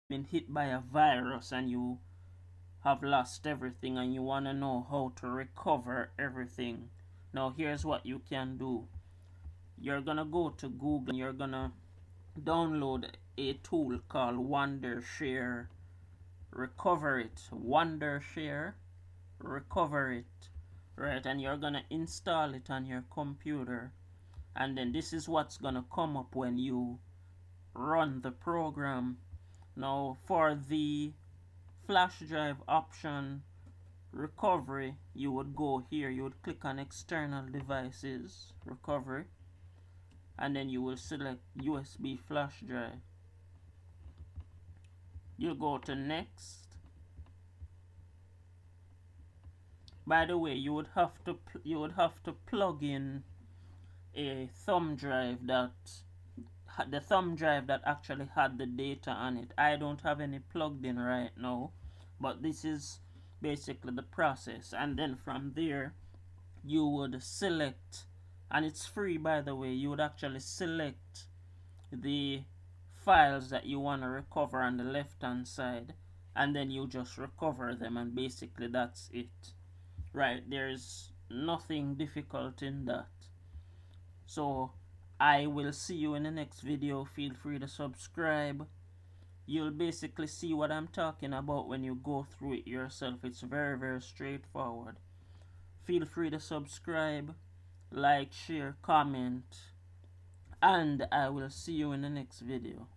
been hit by a virus and you have lost everything and you want to know how to recover everything. Now here's what you can do. You're gonna go to Google and you're gonna download a tool called Wondershare Recoverit. Wondershare Recoverit. Right, and you're gonna install it on your computer, and then this is what's gonna come up when you run the program. Now for the flash drive option recovery, you would go here, you would click on external devices recovery, and then you will select USB flash drive. You go to next. By the way, you would have to plug in a thumb drive that the thumb drive that actually had the data on it. I don't have any plugged in right now, but this is basically the process. And then from there you would select, and it's free by the way, you would actually select the files that you want to recover on the left hand side, and then you just recover them, and basically that's it. Right, there's nothing difficult in that. So I will see you in the next video. Feel free to subscribe. You'll basically see what I'm talking about when you go through it yourself. It's very straightforward. Feel free to subscribe, like, share, comment, and I will see you in the next video.